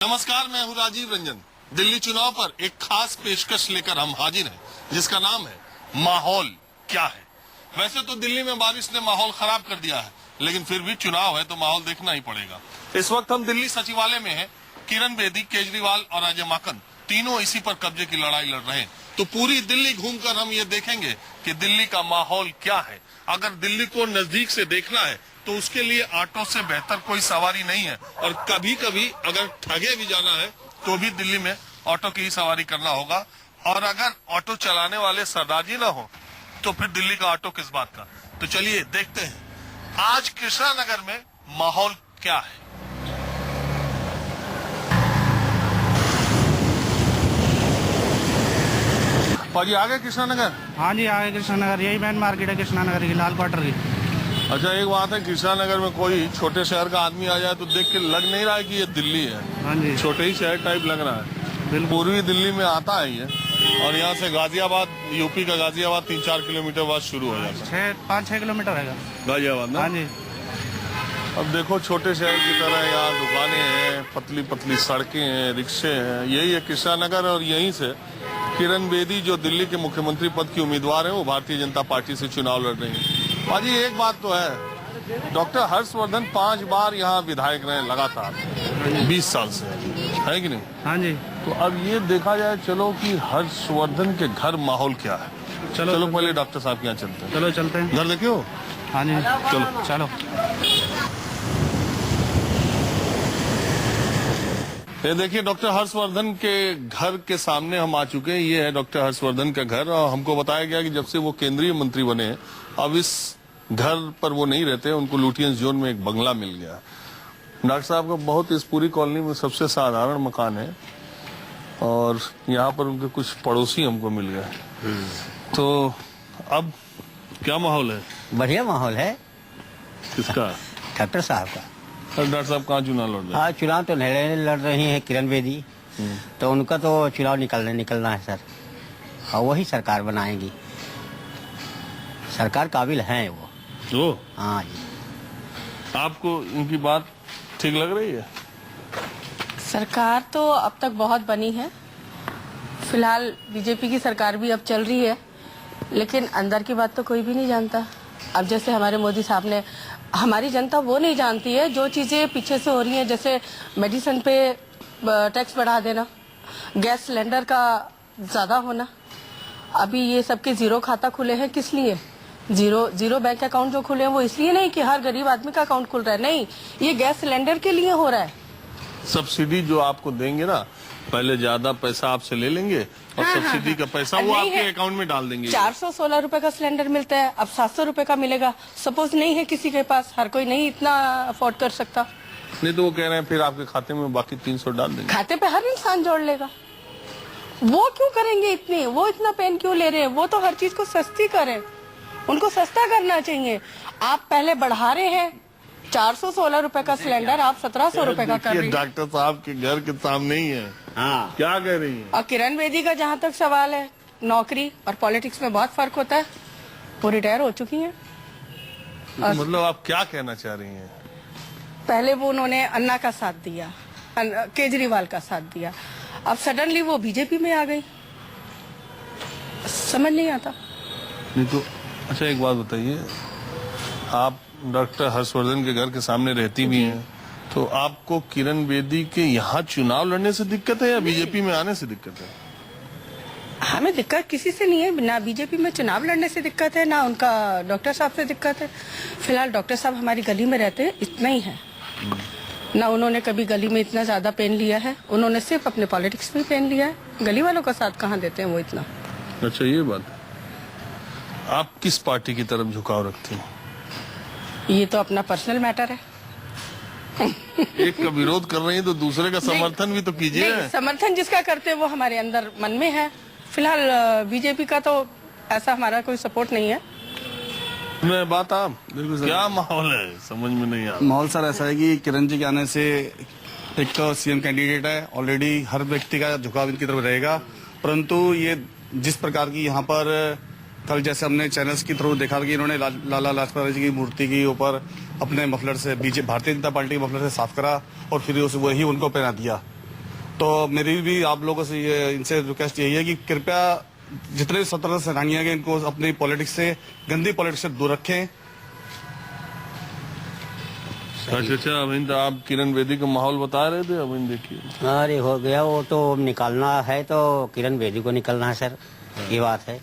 नमस्कार, मैं हूँ राजीव रंजन। दिल्ली चुनाव पर एक खास पेशकश लेकर हम हाजिर हैं, जिसका नाम है माहौल क्या है। वैसे तो दिल्ली में बारिश ने माहौल खराब कर दिया है, लेकिन फिर भी चुनाव है तो माहौल देखना ही पड़ेगा। इस वक्त हम दिल्ली सचिवालय में हैं। किरण बेदी, केजरीवाल और अजय माकन तीनों इसी पर कब्जे की लड़ाई लड़ रहे हैं। तो पूरी दिल्ली घूमकर हम ये देखेंगे कि दिल्ली का माहौल क्या है। अगर दिल्ली को नजदीक से देखना है तो उसके लिए ऑटो से बेहतर कोई सवारी नहीं है, और कभी कभी अगर ठगे भी जाना है तो भी दिल्ली में ऑटो की ही सवारी करना होगा। और अगर ऑटो चलाने वाले सरदार जी ना हो तो फिर दिल्ली का ऑटो किस बात का। तो चलिए देखते हैं आज कृष्णा नगर में माहौल क्या है। पाजी आ गए कृष्णा नगर? हाँ जी, आगे कृष्णा नगर, यही मेन मार्केट है कृष्णा नगर की, लाल क्वार्टर की। अच्छा, एक बात है, कृष्णा नगर में कोई छोटे शहर का आदमी आ जाए तो देख के लग नहीं रहा है कि ये दिल्ली है। हाँ जी, छोटे ही शहर टाइप लग रहा है। पूर्वी दिल्ली में आता है ये, और यहाँ से गाजियाबाद, यूपी का गाजियाबाद 3-4 किलोमीटर बाद शुरू हो जाता है। 5-6 किलोमीटर है गाजियाबाद ना? हाँ जी। अब देखो, छोटे शहर की तरह यहाँ दुकानें हैं, पतली पतली सड़कें हैं, रिक्शे हैं। यही है कृष्णा नगर। और यहीं से किरण बेदी, जो दिल्ली के मुख्यमंत्री पद की उम्मीदवार है, वो भारतीय जनता पार्टी से चुनाव लड़ रही है। पाजी, एक बात तो है, डॉक्टर हर्षवर्धन 5 बार यहाँ विधायक रहे लगातार 20 साल से, है कि नहीं? हाँ जी। तो अब ये देखा जाए चलो कि हर्षवर्धन के घर माहौल क्या है। चलो पहले डॉक्टर साहब के यहाँ चलते हैं। चलो चलते हैं। घर देखियो। हाँ जी, चलो चलो। ये देखिए, डॉक्टर हर्षवर्धन के घर के सामने हम आ चुके हैं। ये है डॉक्टर हर्षवर्धन का घर, और हमको बताया गया कि जब से वो केंद्रीय मंत्री बने, अब इस घर पर वो नहीं रहते, उनको लुटियंस जोन में एक बंगला मिल गया। डॉक्टर साहब का बहुत, इस पूरी कॉलोनी में सबसे साधारण मकान है, और यहाँ पर उनके कुछ पड़ोसी हमको मिल गए। तो अब क्या माहौल है? बढ़िया माहौल है। किसका? डॉक्टर साहब का। डॉक्टर साहब कहाँ चुनाव लड़ रहे हैं? हाँ, चुनाव तो लड़ रही है किरण बेदी, तो उनका तो चुनाव निकलना है सर, और वही सरकार बनाएंगी। सरकार काबिल है वो। हाँ जी। आपको इनकी बात ठीक लग रही है? सरकार तो अब तक बहुत बनी है। फिलहाल बीजेपी की सरकार भी अब चल रही है, लेकिन अंदर की बात तो कोई भी नहीं जानता। अब जैसे हमारे मोदी साहब ने, हमारी जनता वो नहीं जानती है जो चीजें पीछे से हो रही हैं, जैसे मेडिसिन पे टैक्स बढ़ा देना, गैस सिलेंडर का ज्यादा होना। अभी ये सबके जीरो खाता खुले हैं, किस लिए? जीरो बैंक अकाउंट जो खुले हैं वो इसलिए नहीं कि हर गरीब आदमी का अकाउंट खुल रहा है, नहीं, ये गैस सिलेंडर के लिए हो रहा है। सब्सिडी जो आपको देंगे ना, पहले ज्यादा पैसा आपसे ले लेंगे, और सब्सिडी का पैसा वो आपके अकाउंट में डाल देंगे। 416 रुपए का सिलेंडर मिलता है, अब 700 रुपए का मिलेगा। सपोज नहीं है किसी के पास, हर कोई नहीं इतना अफोर्ड कर सकता, नहीं तो वो कह रहे हैं फिर आपके खाते में बाकी 300 डाल देंगे। खाते पे हर इंसान जोड़ लेगा। वो क्यों करेंगे इतनी, वो इतना पेन क्यों ले रहे हैं? वो तो हर चीज को सस्ती करें, उनको सस्ता करना चाहिए। आप पहले बढ़ा रहे हैं 416 रुपए का सिलेंडर, आप 1700 रुपए का कर रही हैं। डॉक्टर साहब के घर के सामने ही है। हाँ, क्या कह रही है? और किरण बेदी का जहाँ तक सवाल है, नौकरी और पॉलिटिक्स में बहुत फर्क होता है। वो रिटायर हो चुकी हैं। तो मतलब आप क्या कहना चाह रही हैं? पहले वो उन्होंने अन्ना का साथ दिया, केजरीवाल का साथ दिया, अब सडनली वो बीजेपी में आ गई। समझ नहीं आता। नहीं तो अच्छा, एक बात बताइए, आप डॉक्टर हर्षवर्धन के घर के सामने रहती भी हैं, तो आपको किरण बेदी के यहाँ चुनाव लड़ने से दिक्कत है या बीजेपी में आने से दिक्कत है? हमें दिक्कत किसी से नहीं है, ना बीजेपी में चुनाव लड़ने से दिक्कत है, ना उनका डॉक्टर साहब से दिक्कत है। फिलहाल डॉक्टर साहब हमारी गली में रहते हैं, इतना ही है। ना उन्होंने कभी गली में इतना ज्यादा पेन लिया है, उन्होंने सिर्फ अपने पॉलिटिक्स में पेन लिया है। गली वालों का साथ कहाँ देते हैं वो इतना। अच्छा, ये बात। आप किस पार्टी की तरफ झुकाव रखते हैं? ये तो अपना पर्सनल मैटर है। एक का विरोध कर रही है तो दूसरे का समर्थन भी तो कीजिए। समर्थन जिसका करते हैं वो हमारे अंदर मन में है। फिलहाल बीजेपी का तो ऐसा हमारा कोई सपोर्ट नहीं है। मैं बात आप क्या माहौल है समझ में नहीं आता। माहौल सर ऐसा है कि किरण जी के आने से एक तो सीएम कैंडिडेट है, ऑलरेडी हर व्यक्ति का झुकाव इनकी तरफ रहेगा, परंतु ये जिस प्रकार की यहाँ पर कल जैसे हमने चैनल्स के थ्रू देखा कि इन्होंने लाला लाजपत राय जी की मूर्ति के ऊपर अपने मफलर से भारतीय जनता पार्टी के मफलर से साफ करा और फिर वही उनको पहना दिया। तो मेरी भी आप लोगों से इनसे रिक्वेस्ट यही है कि कृपया जितने स्वतंत्र सेनानी हैं इनको अपनी पॉलिटिक्स से, गंदी पॉलिटिक्स से दूर रखें। अच्छा अभिन आप किरण बेदी का माहौल बता रहे थे, अभिन देखिए। अरे हो गया, वो तो निकालना है तो किरण बेदी को निकलना है सर, ये बात है।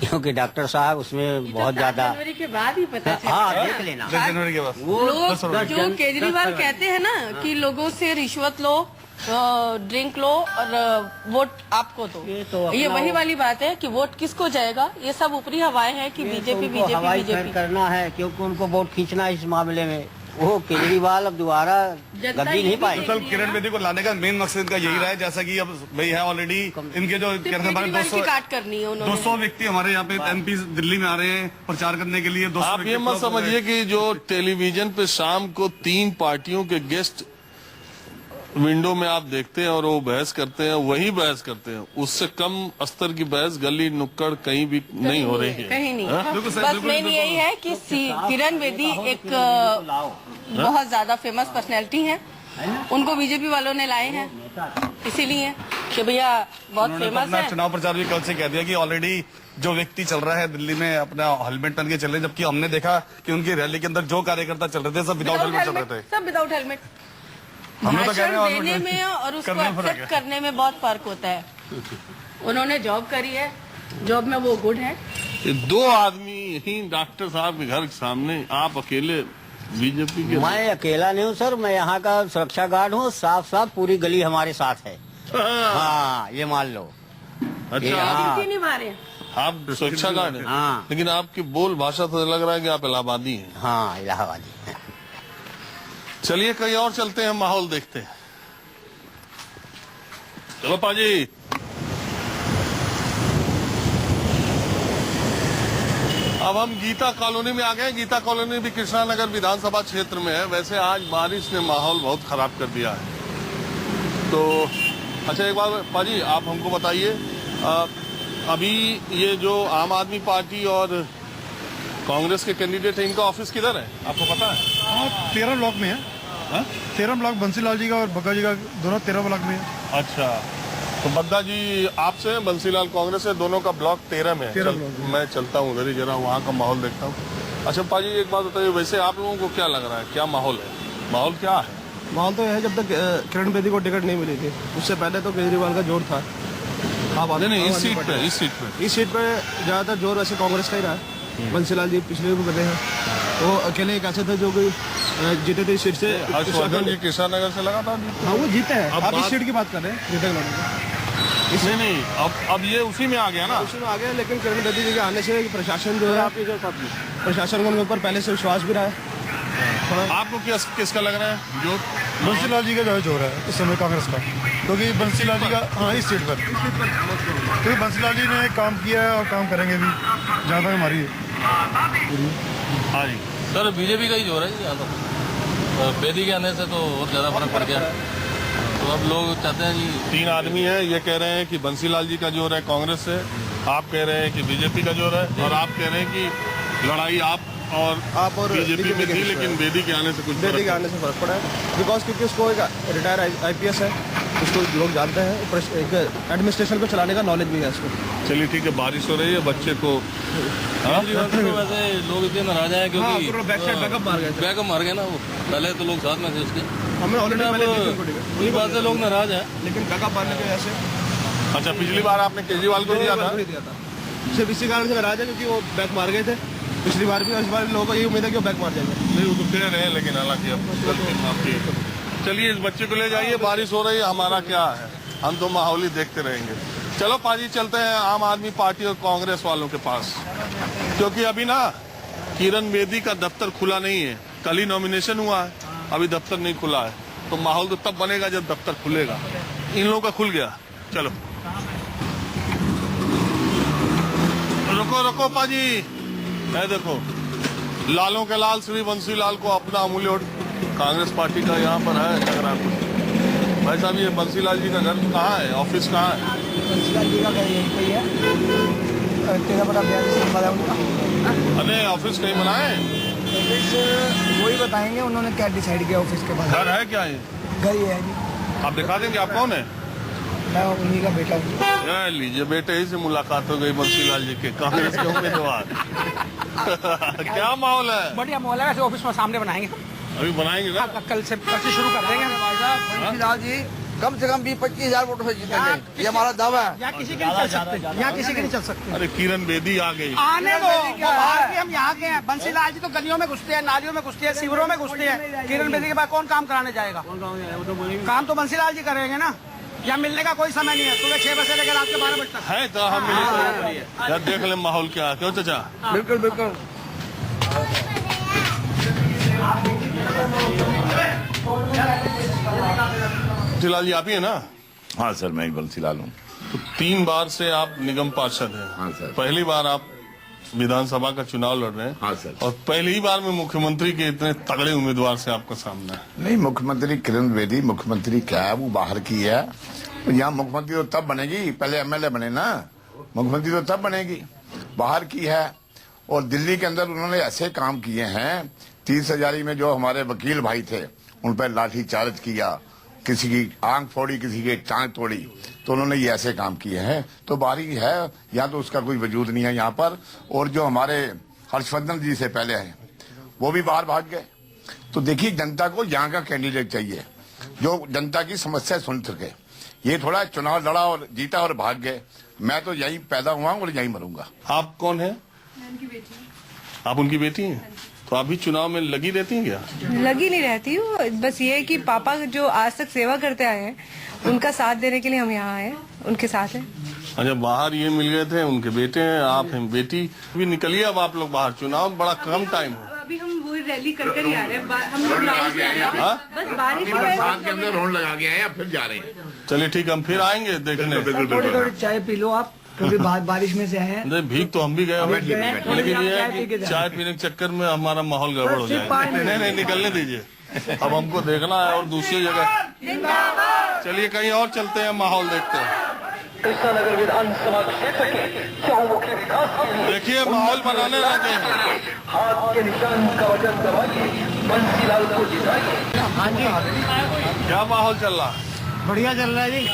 क्योंकि डॉक्टर साहब उसमें बहुत ज्यादा, जनवरी के बाद ही पता चला। हाँ देख लेना, 10 जनवरी के बाद लोग जो केजरीवाल कहते हैं ना कि लोगों से रिश्वत लो, ड्रिंक लो और वोट आपको दो, ये वही वाली बात है कि वोट किसको जाएगा, ये सब ऊपरी हवाएं हैं कि बीजेपी बीजेपी हवाई बीजेपी फैन करना है, क्योंकि उनको वोट खींचना है इस मामले में। वो केजरीवाल अब दोबारा गद्दी नहीं पाए। दरअसल किरण बेदी को लाने का मेन मकसद इनका यही रहा है, जैसा कि अब भाई है ऑलरेडी इनके जो केजरीवाल की काट करनी है उन्होंने। 200 व्यक्ति हमारे यहाँ पे एमपी दिल्ली में आ रहे हैं प्रचार करने के लिए। 200 आप ये मत समझिए कि जो टेलीविजन पे शाम को 3 पार्टियों के गेस्ट विंडो में आप देखते हैं और वो बहस करते हैं, वही बहस करते हैं, उससे कम स्तर की बहस गली नुक्कड़ कहीं भी नहीं हो रही है, कहीं नहीं। हाँ? बस मेन यही है कि किरण बेदी एक बहुत ज्यादा फेमस पर्सनैलिटी है, उनको बीजेपी वालों ने लाए हैं इसीलिए कि भैया बहुत फेमस है। चुनाव प्रचार भी कल से कह दिया कि ऑलरेडी जो व्यक्ति चल रहा है दिल्ली में अपना हेलमेट पहन के चल रहे हैं, जबकि हमने देखा कि उनकी रैली के अंदर जो कार्यकर्ता चल रहे थे सब विदाउट हेलमेट चल रहे थे, सब विदाउट हेलमेट। हम तो कह रहे भाषण हैं देने में और उसको एक्सेप्ट करने में बहुत फर्क होता है। उन्होंने जॉब करी है, जॉब में वो गुड है। ये 2 आदमी यही डॉक्टर साहब के घर के सामने, आप अकेले बीजेपी के। मैं अकेला नहीं हूँ सर, मैं यहाँ का सुरक्षा गार्ड हूँ, साफ साफ पूरी गली हमारे साथ है। हाँ ये मान लो। अच्छा हाँ। ड्यूटी निभा रहे हैं। आप सुरक्षा गार्ड हैं, हाँ। लेकिन आपकी बोल भाषा तो लग रहा है कि आप इलाहाबादी हैं। हाँ इलाहाबादी। चलिए कहीं और चलते हैं, माहौल देखते हैं। चलो पाजी। अब हम गीता कॉलोनी में आ गए। गीता कॉलोनी भी कृष्णा नगर विधानसभा क्षेत्र में है। वैसे आज बारिश ने माहौल बहुत खराब कर दिया है। तो अच्छा एक बार पाजी आप हमको बताइए, अभी ये जो आम आदमी पार्टी और कांग्रेस के कैंडिडेट है, इनका ऑफिस किधर है आपको पता है? 13 ब्लॉक में है। 13 ब्लॉक बंसीलाल जी का और बग्गा जी का, दोनों 13 ब्लॉक में है। अच्छा, तो बग्गा जी आपसे हैं, बंसीलाल कांग्रेस है, दोनों का ब्लॉक 13 में है। मैं चलता हूँ उधर ही, जरा वहाँ का माहौल देखता हूँ। अच्छा पाजी एक बात बताइए, वैसे आप लोगों को क्या लग रहा है, क्या माहौल है? माहौल क्या है? माहौल तो यह है, जब तक किरण बेदी को टिकट नहीं मिली थी उससे पहले तो केजरीवाल का जोर था। नहीं इस सीट पे ज्यादातर जोर वैसे कांग्रेस का ही रहा है। बंसीलाल जी पिछले भी बने हैं, वो अकेले एक ऐसे थे जो कोई जीते थे इस सीट से। हर्षवर्धन जी कृष्णा नगर से लगातार जीते। हाँ वो जीते हैं। आप इस सीट की बात कर रहे हैं, जीते नहीं अब ये उसी में आ गया ना। उसी में आ गए, लेकिन किरण बेदी जी के आने से प्रशासन जो है, प्रशासन को उनके ऊपर पहले से विश्वास भी रहा है। आपको किसका लग रहा है जो? बंसीलाल जी का जो है जोर है इस समय कांग्रेस का, क्योंकि बंसीलाल जी का, हाँ इस सीट पर, क्योंकि बंसीलाल जी ने काम किया है और काम करेंगे भी, जहाँ तक हमारी है। हाँ जी सर बीजेपी का ही जोर है यहाँ तो, बेदी के आने से तो बहुत ज्यादा फर्क पड़ गया। तो अब लोग चाहते हैं जी 3 आदमी हैं, ये कह रहे हैं कि बंसीलाल जी का जोर है कांग्रेस से, आप कह रहे हैं कि बीजेपी का जोर है, और आप कह रहे हैं कि लड़ाई आप और बीजेपी में थी, लेकिन बेदी के आने से कुछ बेदी के आने से फर्क पड़ा है। बिकॉज क्योंकि उसको एक रिटायर IPS है, उसको लोग जानते हैं, एक एडमिनिस्ट्रेशन को चलाने का नॉलेज भी है उसको। चलिए ठीक है, बारिश हो रही है, बच्चे को तो वैसे लोग इतने नाराज हैं क्योंकि बैकअप मार गए ना वो, पहले तो लोग साथ में थे उसके। हमें ऑलरेडी वही बात से लोग नाराज हैं, लेकिन बैकअप मारने की वजह से। अच्छा पिछली बार आपने केजरीवाल को दिया था? सिर्फ इसी कारण से नाराज है क्योंकि वो बैक मार गए थे पिछली बार भी, और इस बार लोगों को यही उम्मीद है कि वो बैक मार जाएंगे। नहीं वो तो कह रहे हैं, लेकिन हालांकि अब गलती माफी। चलिए इस बच्चे को ले जाइए, बारिश हो रही है, हमारा क्या है, हम तो माहौल ही देखते रहेंगे। चलो पाजी चलते हैं आम आदमी पार्टी और कांग्रेस वालों के पास, क्योंकि अभी ना किरण बेदी का दफ्तर खुला नहीं है। कल ही नॉमिनेशन हुआ है, अभी दफ्तर नहीं खुला है, तो माहौल तो तब बनेगा जब दफ्तर खुलेगा। इन लोगों का खुल गया। चलो रुको रुको पाजी, है देखो लालों के लाल श्री बंसीलाल को अपना अमूल्य वोट कांग्रेस पार्टी का यहाँ पर है लग रहा है। भाई साहब ये बंसीलाल जी का घर कहाँ है, ऑफिस कहाँ है? बंसीलाल जी का घर यहीं पे ही है, 13/42 उनका। अरे ऑफिस कहीं बनाए? ऑफिस वही बताएंगे उन्होंने क्या डिसाइड किया ऑफिस के बाद। घर है क्या ये? घर ही है जी। आप दिखा देंगे आप कौन है? मैं उन्हीं का बेटा हूँ। लीजिए बेटे ही से मुलाकात हो गई बंसीलाल जी के, कांग्रेस के उम्मीदवार। क्या माहौल है? बढ़िया माहौल है। ऑफिस में सामने बनाएंगे, अभी बनाएंगे ना? कल से शुरू कर देंगे। बंसीलाल जी कम से कम 20-25 वोटों से जीतेंगे, ये हमारा दावा है। यहाँ किसी के नहीं चल सकते, यहाँ किसी के नहीं चल सकते। अरे किरण बेदी आ गई। आने दो, बाहर के हम यहाँ के हैं। बंसीलाल जी तो गलियों में घुसते हैं, नालियों में घुसते हैं, शिविरों में घुसते हैं। किरण बेदी के बाद कौन काम कराने जाएगा? काम तो बंसीलाल जी करेंगे ना। यहाँ मिलने का कोई समय नहीं है, सुबह 6 बजे लेकर रात के 12 बजे तक है तो हम मिले यार, देख ले माहौल क्या है। क्यों चाचा? बिल्कुल बिल्कुल। बंसीलाल जी आप ही है ना? हाँ सर, मैं बंसीलाल हूँ। तो 3 बार से आप निगम पार्षद हैं। हाँ सर। पहली बार आप विधानसभा का चुनाव लड़ रहे हैं। हाँ सर। और पहली ही बार में मुख्यमंत्री के इतने तगड़े उम्मीदवार से आपका सामना है। नहीं, मुख्यमंत्री किरण बेदी मुख्यमंत्री क्या है, वो बाहर की है। तो यहाँ मुख्यमंत्री तो तब बनेगी, पहले एमएलए बने ना। मुख्यमंत्री तो तब बनेगी, बाहर की है। और दिल्ली के अंदर उन्होंने ऐसे काम किए हैं, 30 हजारी में जो हमारे वकील भाई थे उन पर लाठी चार्ज किया, किसी की आंख फोड़ी, किसी की टांग तोड़ी, तो उन्होंने ये ऐसे काम किए हैं। तो बारी है, यहाँ तो उसका कोई वजूद नहीं है यहाँ पर। और जो हमारे हर्षवर्धन जी से पहले हैं वो भी बाहर भाग गए। तो देखिए, जनता को यहाँ का कैंडिडेट चाहिए जो जनता की समस्या सुन सके। ये थोड़ा चुनाव लड़ा और जीता और भाग गए। मैं तो यहीं पैदा हुआ और यहीं मरूंगा। आप कौन है? उनकी बेटी। आप उनकी बेटी हैं? तो आप भी चुनाव में लगी रहती हैं क्या? लगी नहीं रहती हूँ, बस ये है कि पापा जो आज तक सेवा करते आए हैं उनका साथ देने के लिए हम यहाँ आए, उनके साथ हैं। अच्छा, बाहर ये मिल गए थे, उनके बेटे हैं, आप हैं बेटी। भी निकलिए अब आप लोग बाहर, चुनाव बड़ा कम टाइम है। अभी हम वो रैली कर ही आ रहे हैं, हम लोग बस बारिश के अंदर रोड लगा के आए, फिर जा रहे हैं। चलिए ठीक, हम फिर आएंगे देखने। थोड़ी थोड़ी चाय पी लो आप, क्योंकि बारिश में से आए हैं। भीग तो हम भी गए हुए, लेकिन ये है कि चाय पीने के चक्कर में हमारा माहौल गड़बड़ हो जाएगा। नहीं, निकलने दीजिए, अब हमको देखना है और दूसरी जगह। चलिए कहीं और चलते हैं, माहौल देखते हैं। कृष्णानगर विधानसभा क्षेत्र के चौमुखी विकास के लिए देखिए माहौल बनाने लगे हैं। हाथ के निशान का वजन दबाइए, बंसीलाल को जिताइए। हाँ जी, क्या माहौल चल रहा है? बढ़िया चल रहा है जी।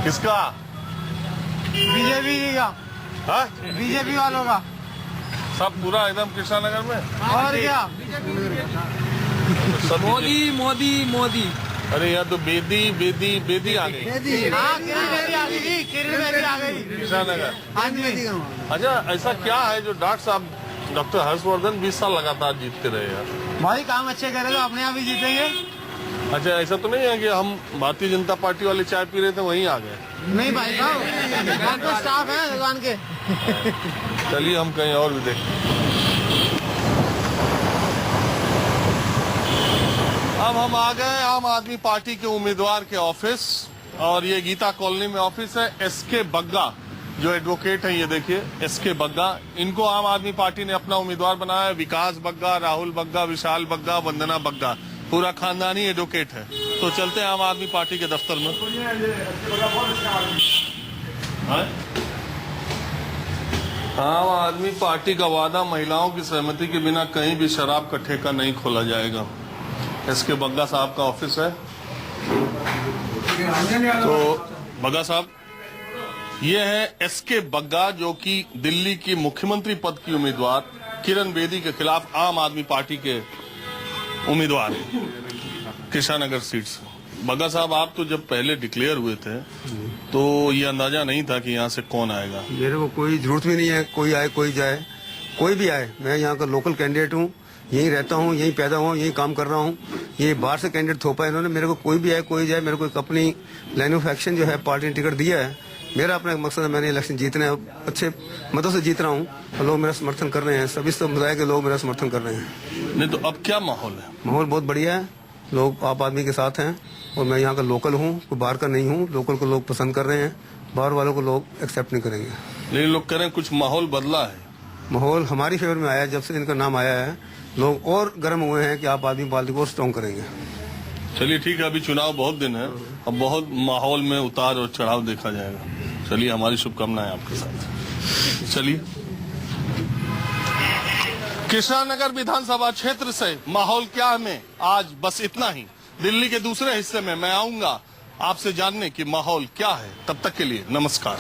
किसका? बीजेपी का। बीजेपी वालों का सब पूरा एकदम कृष्णानगर में। और क्या? मोदी मोदी मोदी। अरे यार, तो बेदी बेदी बेदी आ गई। हाँ, किरण बेदी आ गई जी, किरण बेदी आ गई कृष्णानगर। हाँ जी। अच्छा, ऐसा क्या है जो डॉक्टर साहब, डॉक्टर हर्षवर्धन 20 साल लगातार जीतते रहे यार? भाई काम अच्छे करे तो अपने आप ही जीतेंगे। अच्छा, ऐसा तो नहीं है कि हम भारतीय जनता पार्टी वाले चाय पी रहे थे वहीं आ गए? नहीं भाई साहब, तो स्टाफ है दुकान के। चलिए हम कहीं और भी देखते। अब हम आ गए आम आदमी पार्टी के उम्मीदवार के ऑफिस, और ये गीता कॉलोनी में ऑफिस है। एसके बग्गा जो एडवोकेट है, ये देखिए एसके बग्गा, इनको आम आदमी पार्टी ने अपना उम्मीदवार बनाया है। विकास बग्गा, राहुल बग्गा, विशाल बग्गा, वंदना बग्गा, पूरा खानदानी एडवोकेट है। तो चलते हैं आम आदमी पार्टी के दफ्तर में। आम आदमी पार्टी का वादा, महिलाओं की सहमति के बिना कहीं भी शराब का ठेका नहीं खोला जाएगा। एसके बग्गा साहब का ऑफिस है। तो बग्गा साहब, ये है एसके बग्गा, जो कि दिल्ली की मुख्यमंत्री पद की उम्मीदवार किरण बेदी के खिलाफ आम आदमी पार्टी के उम्मीदवार हैं कृष्णानगर सीट से। बग्गा साहब, आप तो जब पहले डिक्लेयर हुए थे तो ये अंदाजा नहीं था कि यहाँ से कौन आएगा? मेरे को कोई जरूरत भी नहीं है, कोई आए कोई जाए, कोई भी आए। मैं यहाँ का लोकल कैंडिडेट हूँ, यहीं रहता हूँ, यहीं पैदा हुआ, यहीं काम कर रहा हूँ। ये बाहर से कैंडिडेट थोपा है इन्होंने। मेरे को कोई भी आए कोई जाए, मेरे को अपनी लाइन ऑफ एक्शन जो है, पार्टी ने टिकट दिया है। मेरा अपना एक मकसद है, मैंने इलेक्शन जीतने, अच्छे मतों से जीत रहा हूँ और लोग मेरा समर्थन कर रहे हैं। सभी समुदाय के लोग मेरा समर्थन कर रहे हैं। नहीं तो अब क्या माहौल है? माहौल बहुत बढ़िया है, लोग आप आदमी के साथ हैं। और मैं यहाँ का लोकल हूँ, कोई बाहर का नहीं हूँ। लोकल को लोग पसंद कर रहे हैं, बाहर वालों को लोग एक्सेप्ट नहीं करेंगे। लेकिन लोग कह रहे हैं कुछ माहौल बदला है। माहौल हमारी फेवर में आया है, जब से इनका नाम आया है लोग और गर्म हुए हैं कि आप आदमी पार्टी को स्ट्रॉन्ग करेंगे। चलिए ठीक है, अभी चुनाव बहुत दिन है, अब बहुत माहौल में उतार और चढ़ाव देखा जाएगा। चलिए, हमारी शुभकामनाएं आपके साथ। चलिए, कृष्णानगर विधानसभा क्षेत्र से माहौल क्या है, आज बस इतना ही। दिल्ली के दूसरे हिस्से में मैं आऊंगा आपसे जानने की माहौल क्या है। तब तक के लिए नमस्कार।